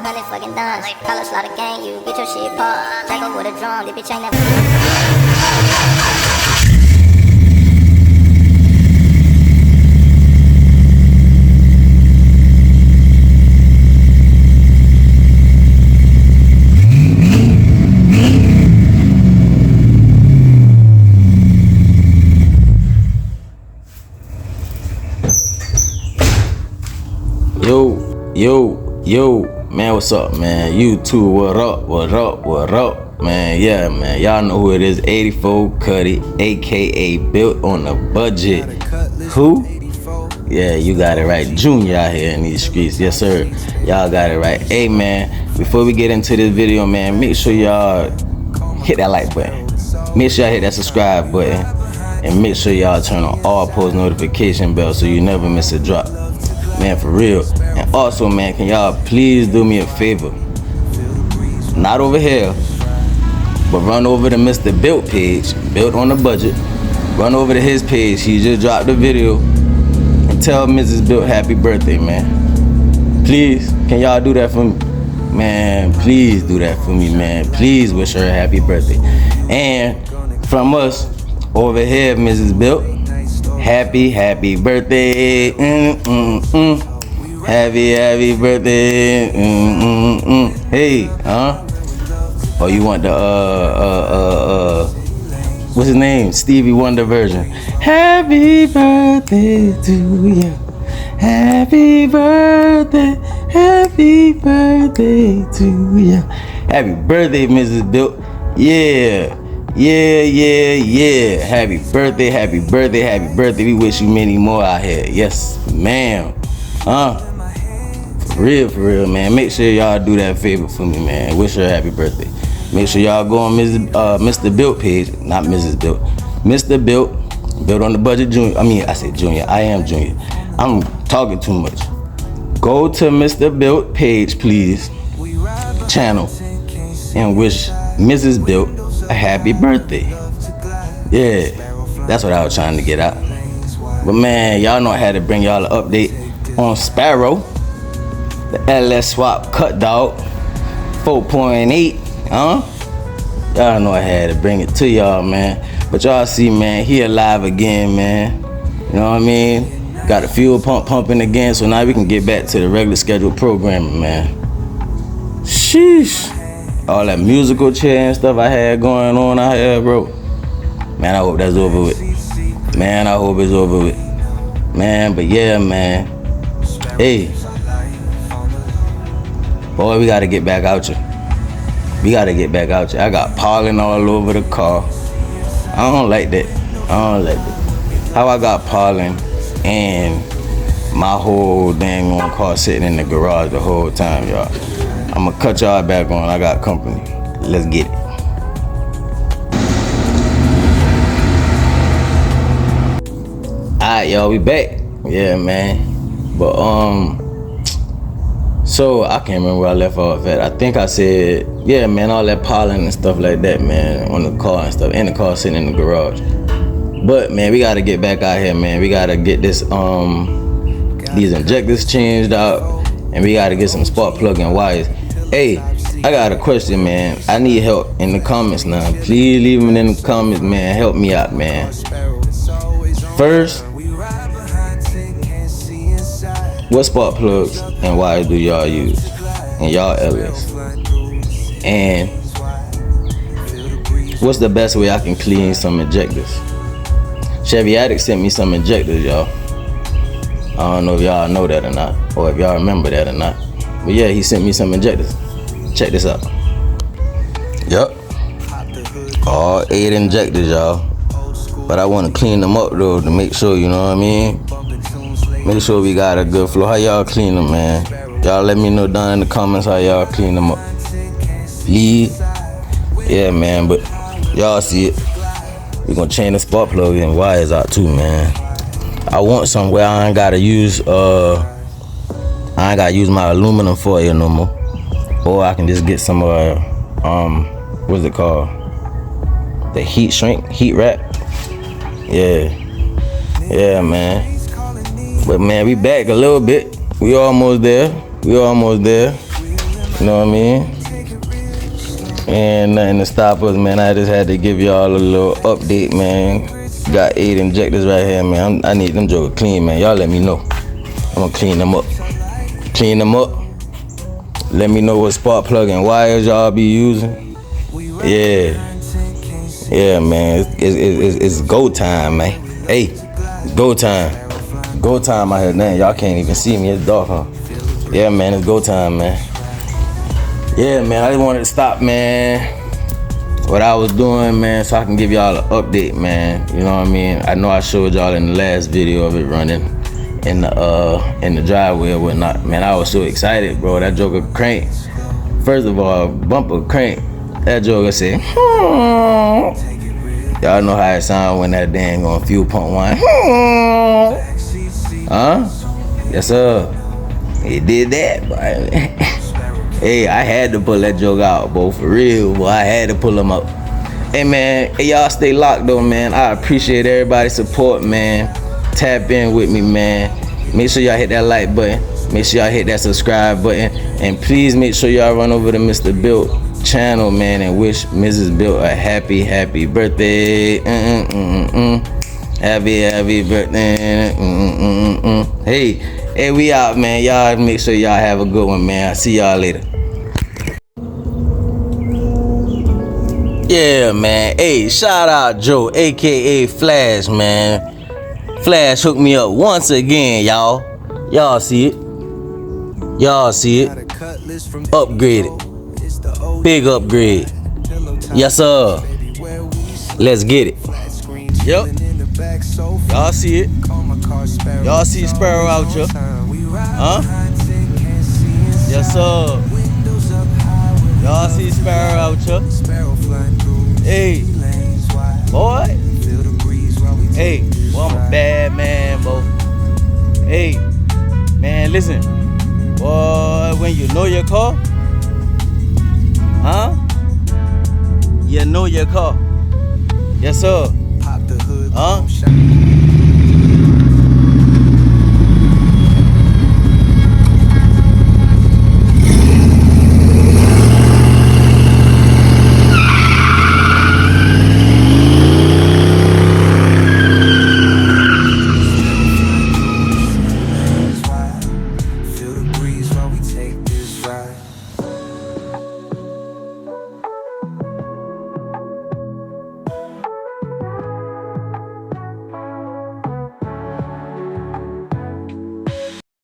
100 fucking dimes. Collar slaughter gang, you get your shit popped. Back up with a drum, the bitch ain't never. Yo, man, what's up, man? YouTube, what up, man? Yeah, man, y'all know who it is. 84 Cuddy, aka Built on the Budget. Who? Yeah, you got it right. Junior out here in these streets. Yes, sir. Y'all got it right. Hey, man, before we get into this video, man, make sure y'all hit that like button. Make sure y'all hit that subscribe button. And make sure y'all turn on all post notification bells so you never miss a drop. Man, for real. And also, man, can y'all please do me a favor? Not over here, but run over to Mr. Built page, Built on the Budget. Run over to his page. He just dropped a video. And tell Mrs. Built happy birthday, man. Please, can y'all do that for me? Man, please do that for me, man. Please wish her a happy birthday. And from us over here, Mrs. Built, happy birthday, happy birthday, hey, huh? Or you want the what's his name? Stevie Wonder version. Happy birthday to you. Happy birthday to you. Happy birthday, Mrs. Built. Yeah. Happy birthday. We wish you many more out here. Yes, ma'am. For real, man. Make sure y'all do that favor for me, man. Wish her a happy birthday. Make sure y'all go on Mr. Built page, not Mrs. Built. Mr. Built, Built on the Budget Junior. I said Junior. I am Junior. I'm talking too much. Go to Mr. Built page, please. Channel. And wish Mrs. Built a happy birthday. Yeah, that's what I was trying to get out. But man, y'all know I had to bring y'all an update on Sparrow, the LS Swap Cut Dog 4.8, Y'all know I had to bring it to y'all, man. But y'all see, man, he alive again, man. You know what I mean? Got the fuel pump pumping again, so now we can get back to the regular scheduled programming, man. Sheesh. All that musical chair and stuff I had going on out here, bro. Man, I hope that's over with. Man, I hope it's over with. Man, but yeah, man. Hey. Boy, we gotta get back out here. I got pollen all over the car. I don't like that. How I got pollen and my whole dang on car sitting in the garage the whole time, y'all. I'ma cut y'all back on. I got company. Let's get it. Alright, y'all, we back. Yeah, man. But so I can't remember where I left off at. I think I said, yeah, man, all that pollen and stuff like that, man, on the car and stuff, and the car sitting in the garage. But man, we gotta get back out here, man. We gotta get this these injectors changed out, and we gotta get some spark plug and wires. Hey, I got a question, man. I need help in the comments now. Please leave them in the comments, man. Help me out, man. First, what spark plugs and wires do y'all use in y'all LS? And what's the best way I can clean some injectors? Chevy Addict sent me some injectors, y'all. I don't know if y'all know that or not, or if y'all remember that or not. But yeah, he sent me some injectors. Check this out. Yup. All 8 injectors, y'all. But I want to clean them up, though, to make sure, you know what I mean? Make sure we got a good flow. How y'all clean them, man? Y'all let me know down in the comments how y'all clean them up. Please. Yeah, man, but y'all see it. We're going to change the spark plug and wires out, too, man. I want somewhere I ain't gotta use my aluminum foil no more. Or I can just get some what's it called? The heat wrap. Yeah, man. But man, we back a little bit. We almost there. You know what I mean? And nothing to stop us, man. I just had to give y'all a little update, man. Got 8 injectors right here, man. I need them jokers clean, man. Y'all let me know. I'm gonna clean them up. Clean them up. Let me know what spark plug and wires y'all be using. Yeah, man. It's go time, man. Hey, go time. Go time out here, man. Y'all can't even see me. It's dark, huh? Yeah, man. It's go time, man. Yeah, man. I just wanted to stop, man, what I was doing, man, so I can give y'all an update, man. You know what I mean? I know I showed y'all in the last video of it running in the driveway or whatnot. Man, I was so excited, bro. That joker crank. First of all, bumper crank. That joker said, Y'all know how it sound when that dang on fuel pump one. Huh? Yes, sir. He did that, boy. Hey, I had to pull that joke out, bro. For real, boy. I had to pull him up. Hey, man. Hey, y'all stay locked, though, man. I appreciate everybody's support, man. Tap in with me, man. Make sure y'all hit that like button. Make sure y'all hit that subscribe button. And please make sure y'all run over to Mr. Built channel, man, and wish Mrs. Built a happy birthday. Happy birthday. Hey, we out, man. Y'all make sure y'all have a good one, man. I'll see y'all later. Yeah, man. Hey, shout out Joe, aka Flash, man. Flash hooked me up once again, y'all. Y'all see it. Y'all see it. Upgraded. Big upgrade. Yes, sir. Let's get it. Yep. Y'all see it. Y'all see Sparrow out here. Huh? Yes, sir. Y'all see Sparrow out here. Hey. Boy. Hey. Well, I'm a bad man, boy. Hey. Man, listen. Boy, when you know your car. Huh? You know your car. Yes, sir. Huh?